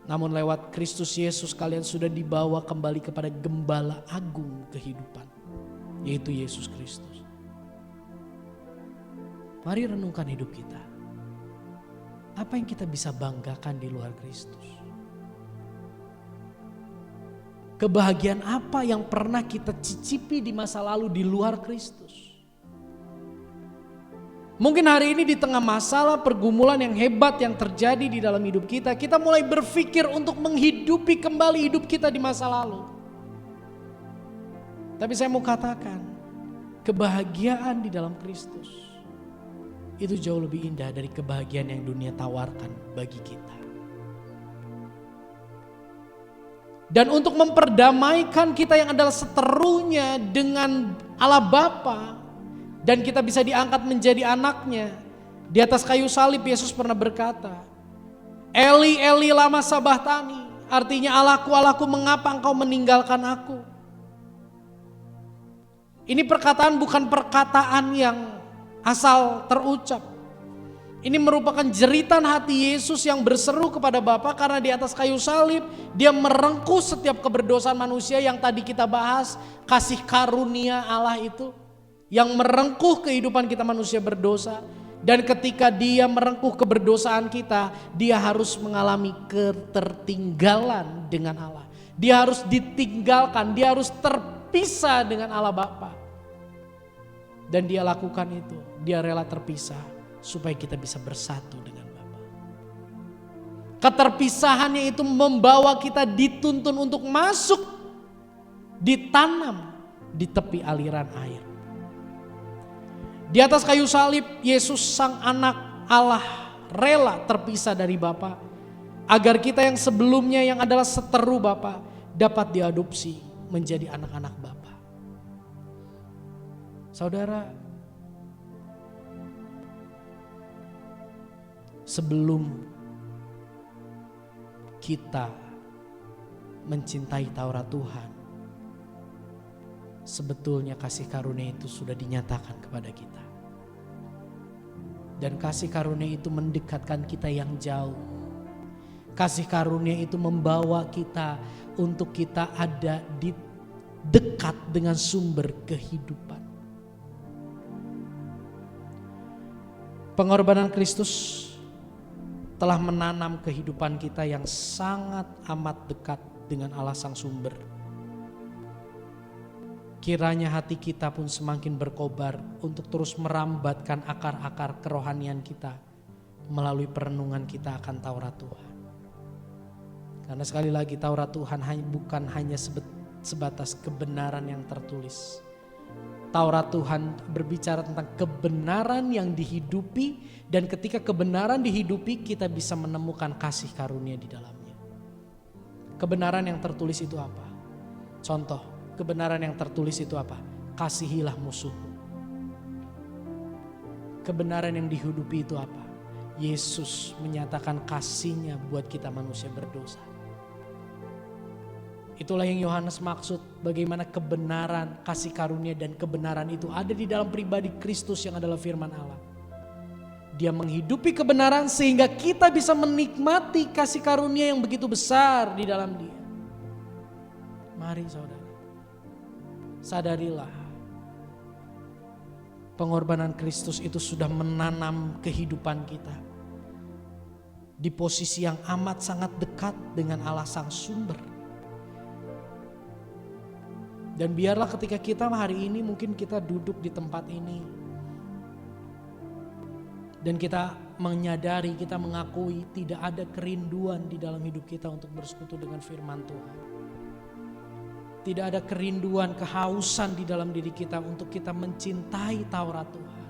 Namun lewat Kristus Yesus kalian sudah dibawa kembali kepada gembala agung kehidupan, yaitu Yesus Kristus. Mari renungkan hidup kita. Apa yang kita bisa banggakan di luar Kristus? Kebahagiaan apa yang pernah kita cicipi di masa lalu di luar Kristus? Mungkin hari ini di tengah masalah pergumulan yang hebat yang terjadi di dalam hidup kita, kita mulai berpikir untuk menghidupi kembali hidup kita di masa lalu. Tapi saya mau katakan, kebahagiaan di dalam Kristus itu jauh lebih indah dari kebahagiaan yang dunia tawarkan bagi kita. Dan untuk memperdamaikan kita yang adalah seterunya dengan Allah Bapa, dan kita bisa diangkat menjadi anaknya. Di atas kayu salib Yesus pernah berkata, Eli, Eli lama sabachthani. Artinya Allahku, Allahku mengapa engkau meninggalkan aku. Ini perkataan bukan perkataan yang asal terucap. Ini merupakan jeritan hati Yesus yang berseru kepada Bapa karena di atas kayu salib dia merengkuh setiap keberdosaan manusia yang tadi kita bahas. Kasih karunia Allah itu yang merengkuh kehidupan kita manusia berdosa. Dan ketika dia merengkuh keberdosaan kita, dia harus mengalami ketertinggalan dengan Allah. Dia harus ditinggalkan, dia harus terpisah dengan Allah Bapa. Dan dia lakukan itu, dia rela terpisah supaya kita bisa bersatu dengan Bapa. Keterpisahannya itu membawa kita dituntun untuk masuk, ditanam di tepi aliran air. Di atas kayu salib, Yesus sang anak Allah rela terpisah dari Bapa agar kita yang sebelumnya yang adalah seteru Bapa dapat diadopsi menjadi anak-anak Bapa. Saudara, sebelum kita mencintai Taurat Tuhan, sebetulnya kasih karunia itu sudah dinyatakan kepada kita. Dan kasih karunia itu mendekatkan kita yang jauh. Kasih karunia itu membawa kita untuk kita ada di dekat dengan sumber kehidupan. Pengorbanan Kristus telah menanam kehidupan kita yang sangat amat dekat dengan Allah sang sumber. Kiranya hati kita pun semakin berkobar untuk terus merambatkan akar-akar kerohanian kita melalui perenungan kita akan Taurat Tuhan. Karena sekali lagi Taurat Tuhan bukan hanya sebatas kebenaran yang tertulis. Taurat Tuhan berbicara tentang kebenaran yang dihidupi, dan ketika kebenaran dihidupi kita bisa menemukan kasih karunia di dalamnya. Kebenaran yang tertulis itu apa? Contoh. Kebenaran yang tertulis itu apa? Kasihilah musuhmu. Kebenaran yang dihidupi itu apa? Yesus menyatakan kasihnya buat kita manusia berdosa. Itulah yang Yohanes maksud, bagaimana kebenaran, kasih karunia dan kebenaran itu ada di dalam pribadi Kristus yang adalah firman Allah. Dia menghidupi kebenaran sehingga kita bisa menikmati kasih karunia yang begitu besar di dalam dia. Mari saudara, sadarilah pengorbanan Kristus itu sudah menanam kehidupan kita di posisi yang amat sangat dekat dengan Allah sang sumber. Dan biarlah ketika kita hari ini mungkin kita duduk di tempat ini dan kita menyadari, kita mengakui tidak ada kerinduan di dalam hidup kita untuk bersekutu dengan firman Tuhan. Tidak ada kerinduan, kehausan di dalam diri kita untuk kita mencintai Taurat Tuhan.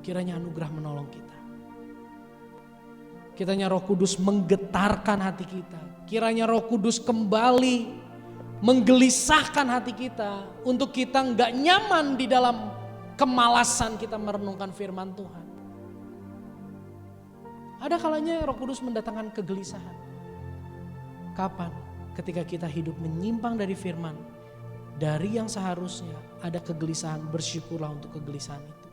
Kiranya anugerah menolong kita. Kiranya Roh Kudus menggetarkan hati kita. Kiranya Roh Kudus kembali menggelisahkan hati kita untuk kita nggak nyaman di dalam kemalasan kita merenungkan firman Tuhan. Ada kalanya Roh Kudus mendatangkan kegelisahan. Kapan? Ketika kita hidup menyimpang dari firman Dari yang seharusnya ada kegelisahan, bersyukurlah untuk kegelisahan itu.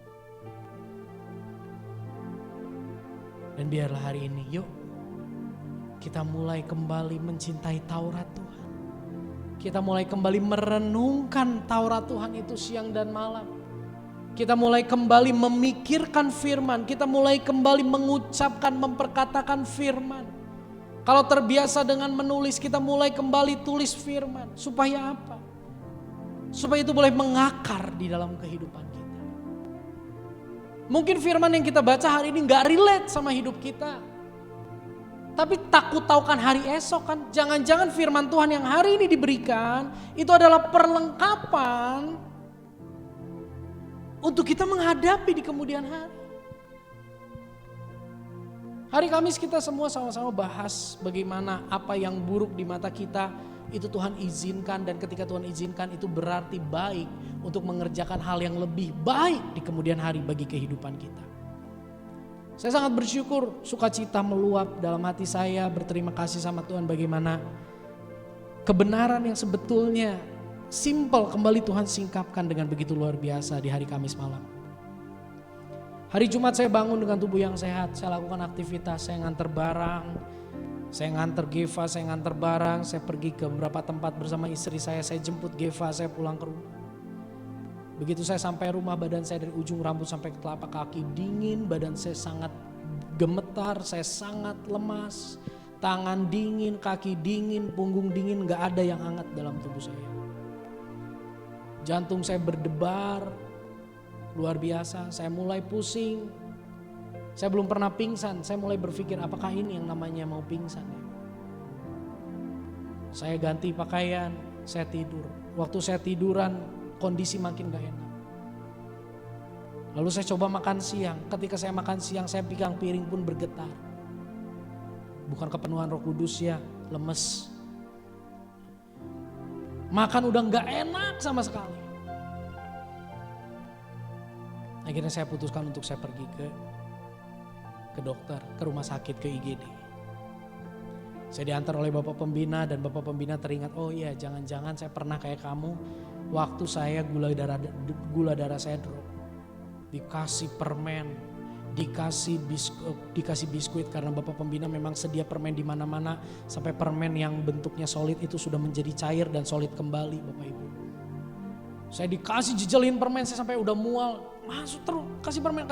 Dan biarlah hari ini, yuk kita mulai kembali mencintai Taurat Tuhan. Kita mulai kembali merenungkan Taurat Tuhan itu siang dan malam. Kita mulai kembali memikirkan firman. Kita mulai kembali mengucapkan, memperkatakan firman. Kalau terbiasa dengan menulis, kita mulai kembali tulis firman. Supaya apa? Supaya itu boleh mengakar di dalam kehidupan kita. Mungkin firman yang kita baca hari ini gak relate sama hidup kita. Tapi takut tahukan hari esok kan. Jangan-jangan firman Tuhan yang hari ini diberikan itu adalah perlengkapan untuk kita menghadapi di kemudian hari. Hari Kamis kita semua sama-sama bahas bagaimana apa yang buruk di mata kita itu Tuhan izinkan, dan ketika Tuhan izinkan itu berarti baik untuk mengerjakan hal yang lebih baik di kemudian hari bagi kehidupan kita. Saya sangat bersyukur, sukacita meluap dalam hati saya, berterima kasih sama Tuhan bagaimana kebenaran yang sebetulnya simple kembali Tuhan singkapkan dengan begitu luar biasa di hari Kamis malam. Hari Jumat saya bangun dengan tubuh yang sehat, saya lakukan aktivitas, saya nganter barang, saya nganter Geva, saya nganter barang, saya pergi ke beberapa tempat bersama istri saya jemput Geva, saya pulang ke rumah. Begitu saya sampai rumah, badan saya dari ujung rambut sampai ke telapak kaki dingin, badan saya sangat gemetar, saya sangat lemas, tangan dingin, kaki dingin, punggung dingin, gak ada yang hangat dalam tubuh saya. Jantung saya berdebar, luar biasa, saya mulai pusing. Saya belum pernah pingsan, saya mulai berpikir apakah ini yang namanya mau pingsan ya. Saya ganti pakaian, saya tidur. Waktu saya tiduran kondisi makin gak enak. Lalu saya coba makan siang, ketika saya makan siang saya pegang piring pun bergetar. Bukan kepenuhan Roh Kudus ya, lemes. Makan udah gak enak sama sekali. Akhirnya saya putuskan untuk saya pergi ke dokter, ke rumah sakit, ke IGD. Saya diantar oleh Bapak Pembina dan Bapak Pembina teringat, oh iya jangan-jangan saya pernah kayak kamu waktu saya gula darah saya drop. Dikasih permen, dikasih biskuit karena Bapak Pembina memang sedia permen di mana-mana sampai permen yang bentuknya solid itu sudah menjadi cair dan solid kembali Bapak Ibu. Saya dikasih jejelin permen, saya sampai udah mual, masuk terus kasih permen.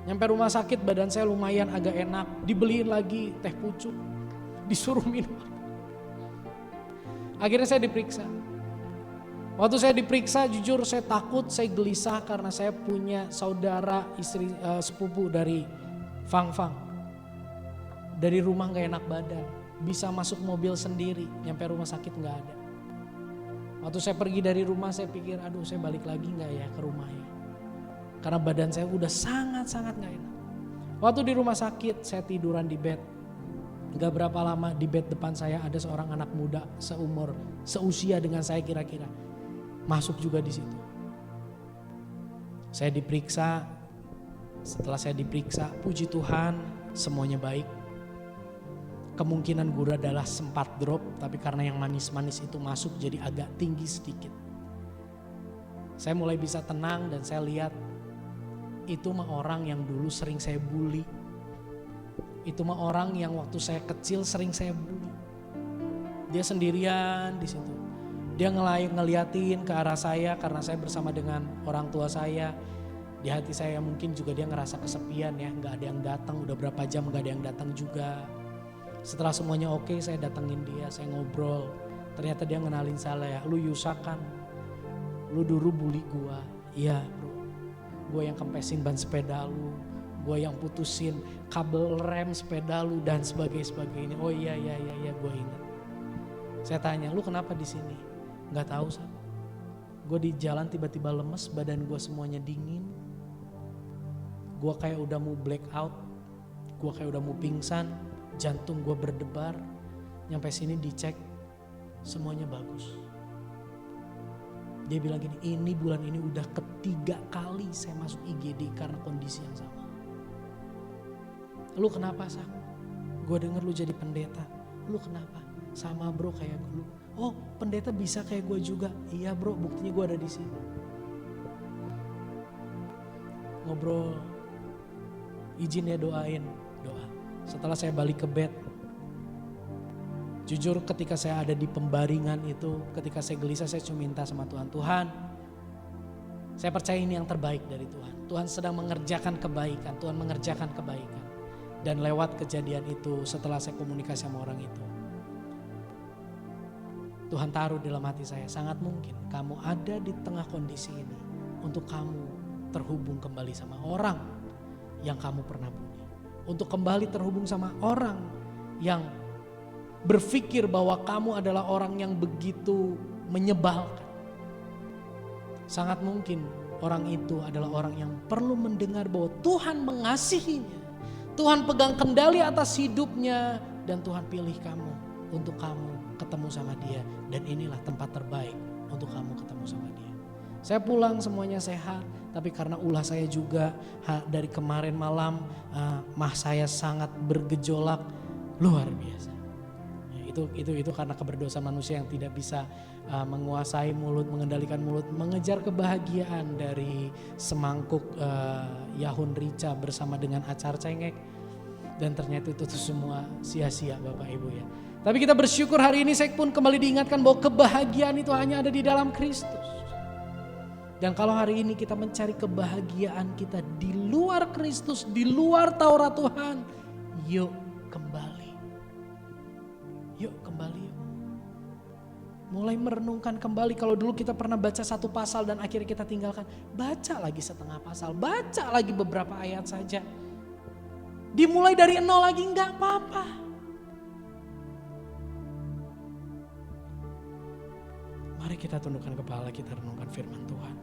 Nyampe rumah sakit badan saya lumayan agak enak, dibeliin lagi teh pucuk, disuruh minum. Akhirnya saya diperiksa. Waktu saya diperiksa jujur saya takut, saya gelisah karena saya punya saudara istri sepupu dari Fang. Dari rumah gak enak badan, bisa masuk mobil sendiri, nyampe rumah sakit gak ada. Waktu saya pergi dari rumah saya pikir aduh saya balik lagi gak ya ke rumah ya. Karena badan saya udah sangat-sangat gak enak. Waktu di rumah sakit saya tiduran di bed. Gak berapa lama di bed depan saya ada seorang anak muda seusia dengan saya kira-kira. Masuk juga di situ. Saya diperiksa. Setelah saya diperiksa, puji Tuhan semuanya baik. Kemungkinan gula darah sempat drop, tapi karena yang manis-manis itu masuk jadi agak tinggi sedikit. Saya mulai bisa tenang dan saya lihat itu mah orang yang dulu sering saya bully. Itu mah orang yang waktu saya kecil sering saya bully. Dia sendirian di situ. Dia ngeliatin ke arah saya karena saya bersama dengan orang tua saya. Di hati saya mungkin juga dia ngerasa kesepian ya, gak ada yang datang, udah berapa jam gak ada yang datang juga. Setelah semuanya oke, saya datengin dia, saya ngobrol. Ternyata dia ngenalin saya, lu Yusa kan, lu dulu bully gua. Iya bro, gua yang kempesin ban sepeda lu, gua yang putusin kabel rem sepeda lu dan sebagainya. Oh iya gua ingat. Saya tanya, lu kenapa di sini? Gak tahu Sa. Gue di jalan tiba-tiba lemes, badan gue semuanya dingin. Gue kayak udah mau black out, gue kayak udah mau pingsan, jantung gue berdebar. Nyampe sini dicek, semuanya bagus. Dia bilang gini, ini bulan ini udah ketiga kali saya masuk IGD karena kondisi yang sama. Lu kenapa Sa? Gue denger lu jadi pendeta. Lu kenapa? Sama bro kayak lu. Oh, pendeta bisa kayak gue juga. Iya bro, buktinya gue ada di sini. Ngobrol, izin ya doain, doa. Setelah saya balik ke bed, jujur ketika saya ada di pembaringan itu, ketika saya gelisah, saya cuma minta sama Tuhan, Tuhan, saya percaya ini yang terbaik dari Tuhan. Tuhan sedang mengerjakan kebaikan, Tuhan mengerjakan kebaikan. Dan lewat kejadian itu, setelah saya komunikasi sama orang itu, Tuhan taruh dalam hati saya, sangat mungkin kamu ada di tengah kondisi ini untuk kamu terhubung kembali sama orang yang kamu pernah bunuh. Untuk kembali terhubung sama orang yang berpikir bahwa kamu adalah orang yang begitu menyebalkan. Sangat mungkin orang itu adalah orang yang perlu mendengar bahwa Tuhan mengasihinya. Tuhan pegang kendali atas hidupnya dan Tuhan pilih kamu untuk kamu ketemu sama dia. Dan inilah tempat terbaik untuk kamu ketemu sama dia. Saya pulang semuanya sehat, tapi karena ulah saya juga dari kemarin malam mah saya sangat bergejolak luar biasa. Itu karena keberdosaan manusia yang tidak bisa menguasai mulut, mengendalikan mulut, mengejar kebahagiaan dari semangkuk Yahun Rica bersama dengan acar cengek. Dan ternyata itu semua sia-sia Bapak Ibu ya. Tapi kita bersyukur hari ini saya pun kembali diingatkan bahwa kebahagiaan itu hanya ada di dalam Kristus. Dan kalau hari ini kita mencari kebahagiaan kita di luar Kristus, di luar Taurat Tuhan, yuk kembali. Yuk kembali. Mulai merenungkan kembali, kalau dulu kita pernah baca satu pasal dan akhirnya kita tinggalkan. Baca lagi setengah pasal, baca lagi beberapa ayat saja. Dimulai dari nol lagi enggak apa-apa. Mari kita tundukkan kepala, kita renungkan firman Tuhan.